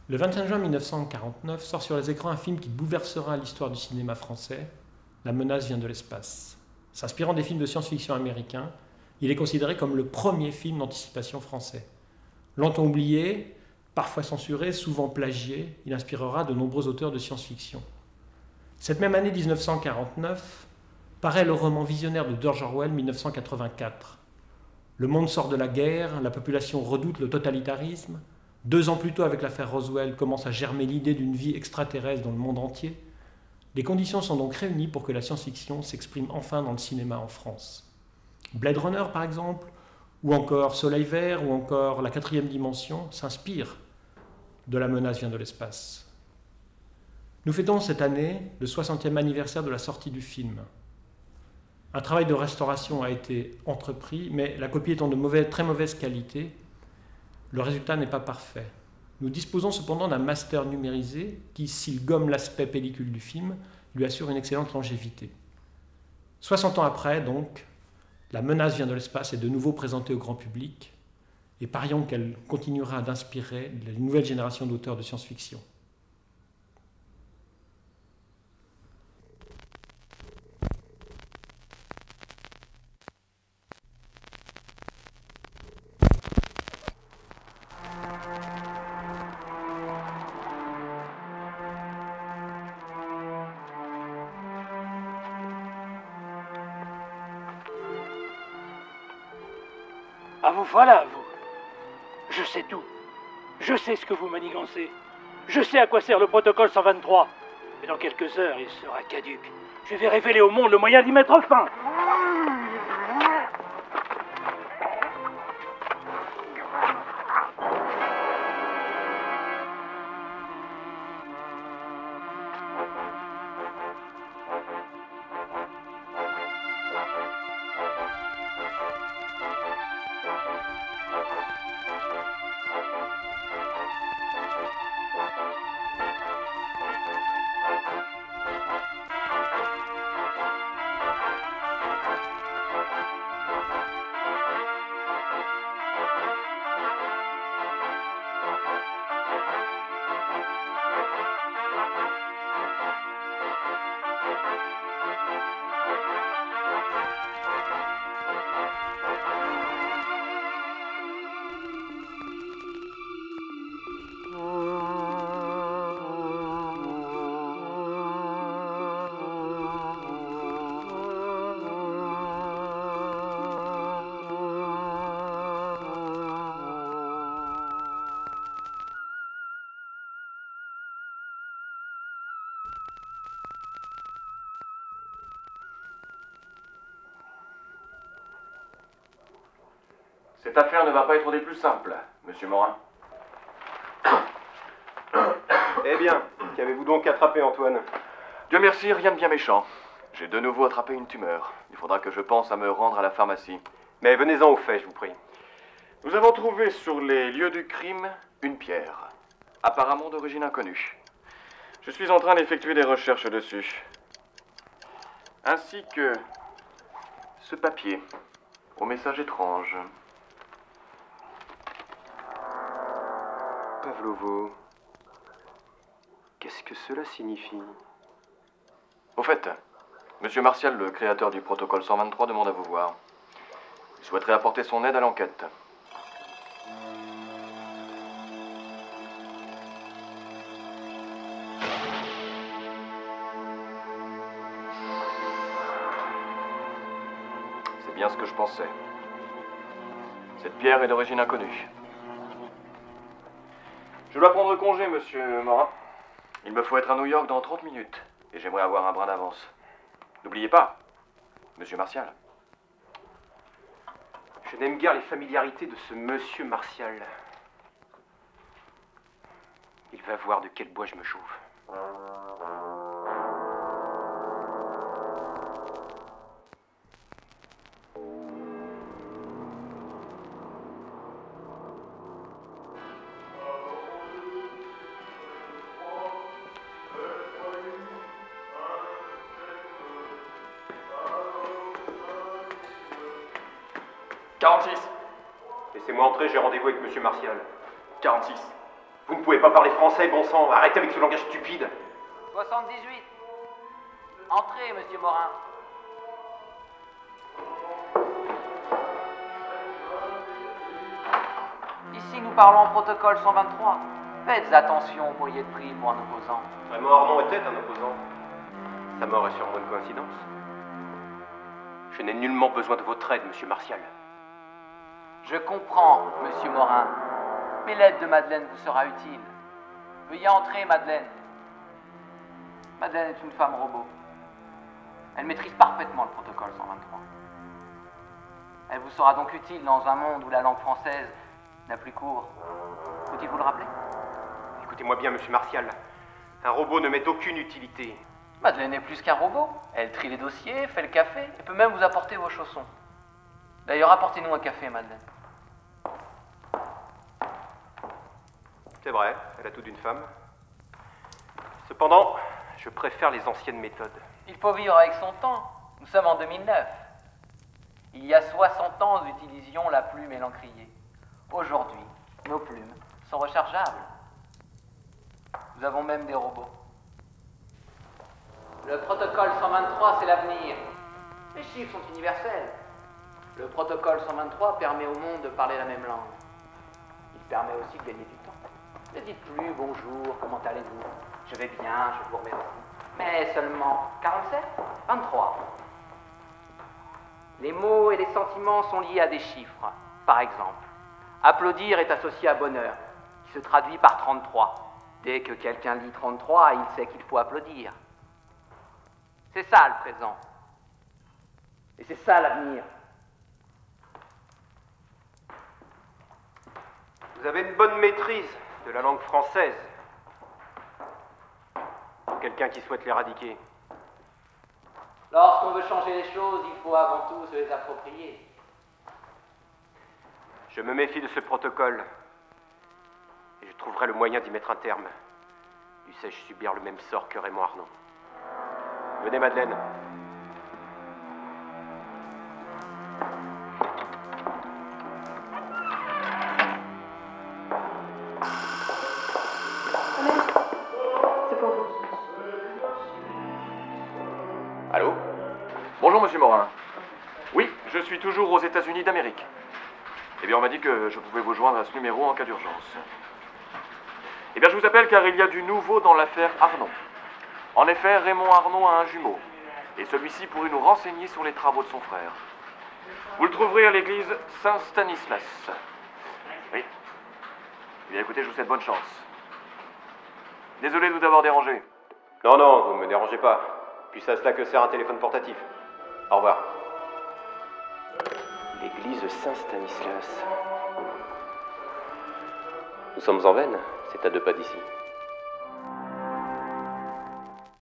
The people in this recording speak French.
Le 25 juin 1949 sort sur les écrans un film qui bouleversera l'histoire du cinéma français, La menace vient de l'espace. S'inspirant des films de science-fiction américains, il est considéré comme le premier film d'anticipation français. Longtemps oublié, parfois censuré, souvent plagié, il inspirera de nombreux auteurs de science-fiction. Cette même année 1949, paraît le roman visionnaire de George Orwell, 1984. Le monde sort de la guerre, la population redoute le totalitarisme. 2 ans plus tôt, avec l'affaire Roswell, commence à germer l'idée d'une vie extraterrestre dans le monde entier. Les conditions sont donc réunies pour que la science-fiction s'exprime enfin dans le cinéma en France. Blade Runner, par exemple, ou encore Soleil Vert, ou encore La 4e dimension, s'inspirent de La menace vient de l'espace. Nous fêtons cette année le 60e anniversaire de la sortie du film. Un travail de restauration a été entrepris, mais la copie étant de très mauvaise qualité, le résultat n'est pas parfait. Nous disposons cependant d'un master numérisé qui, s'il gomme l'aspect pellicule du film, lui assure une excellente longévité. 60 ans après, donc, La menace vient de l'espace est de nouveau présentée au grand public, et parions qu'elle continuera d'inspirer les nouvelles générations d'auteurs de science-fiction. Ah, vous voilà, vous. Je sais tout. Je sais ce que vous manigancez. Je sais à quoi sert le protocole 123. Mais dans quelques heures, il sera caduque. Je vais révéler au monde le moyen d'y mettre fin. Cette affaire ne va pas être des plus simples, monsieur Morin. Eh bien, qu'avez-vous donc attrapé, Antoine? Dieu merci, rien de bien méchant. J'ai de nouveau attrapé une tumeur. Il faudra que je pense à me rendre à la pharmacie. Mais venez-en au fait, je vous prie. Nous avons trouvé sur les lieux du crime une pierre, apparemment d'origine inconnue. Je suis en train d'effectuer des recherches dessus. Ainsi que ce papier, au message étrange. Pavlovo, qu'est-ce que cela signifie? Au fait, monsieur Martial, le créateur du protocole 123, demande à vous voir. Il souhaiterait apporter son aide à l'enquête. C'est bien ce que je pensais. Cette pierre est d'origine inconnue. Je dois prendre congé, monsieur Morin. Il me faut être à New York dans 30 minutes. Et j'aimerais avoir un brin d'avance. N'oubliez pas, monsieur Martial. Je n'aime guère les familiarités de ce monsieur Martial. Il va voir de quel bois je me chauffe. 46. Laissez-moi entrer, j'ai rendez-vous avec Monsieur Martial. 46. Vous ne pouvez pas parler français, bon sang. Arrêtez avec ce langage stupide. 78. Entrez, monsieur Morin. Ici, nous parlons en protocole 123. Faites attention au courrier de prix pour un opposant. Raymond Armand était un opposant. Sa mort est sûrement une coïncidence. Je n'ai nullement besoin de votre aide, Monsieur Martial. Je comprends, monsieur Morin. Mais l'aide de Madeleine vous sera utile. Veuillez entrer, Madeleine. Madeleine est une femme robot. Elle maîtrise parfaitement le protocole 123. Elle vous sera donc utile dans un monde où la langue française n'a plus cours. Faut-il vous le rappeler? Écoutez-moi bien, Monsieur Martial. Un robot ne m'est d'aucune utilité. Madeleine est plus qu'un robot. Elle trie les dossiers, fait le café et peut même vous apporter vos chaussons. D'ailleurs, apportez-nous un café, Madeleine. C'est vrai, elle a tout d'une femme. Cependant, je préfère les anciennes méthodes. Il faut vivre avec son temps. Nous sommes en 2009. Il y a 60 ans, nous utilisions la plume et l'encrier. Aujourd'hui, nos plumes sont rechargeables. Nous avons même des robots. Le protocole 123, c'est l'avenir. Les chiffres sont universels. Le protocole 123 permet au monde de parler la même langue. Il permet aussi de gagner du temps. Ne dites plus bonjour, comment allez-vous? Je vais bien, je vous remercie. Mais seulement 47, 23. Les mots et les sentiments sont liés à des chiffres. Par exemple, applaudir est associé à bonheur, qui se traduit par 33. Dès que quelqu'un lit 33, il sait qu'il faut applaudir. C'est ça le présent. Et c'est ça l'avenir. Vous avez une bonne maîtrise de la langue française. Pour quelqu'un qui souhaite l'éradiquer. Lorsqu'on veut changer les choses, il faut avant tout se les approprier. Je me méfie de ce protocole. Et je trouverai le moyen d'y mettre un terme. Dussé-je subir le même sort que Raymond Arnaud. Venez, Madeleine. Allô? Bonjour, monsieur Morin. Oui, je suis toujours aux États-Unis d'Amérique. Eh bien, on m'a dit que je pouvais vous joindre à ce numéro en cas d'urgence. Eh bien, je vous appelle car il y a du nouveau dans l'affaire Arnaud. En effet, Raymond Arnaud a un jumeau. Et celui-ci pourrait nous renseigner sur les travaux de son frère. Vous le trouverez à l'église Saint-Stanislas. Oui. Eh bien, écoutez, je vous souhaite bonne chance. Désolé de vous avoir dérangé. Non, non, vous ne me dérangez pas. Puis c'est à cela que sert un téléphone portatif. Au revoir. L'église Saint-Stanislas. Nous sommes en Veynes, c'est à 2 pas d'ici.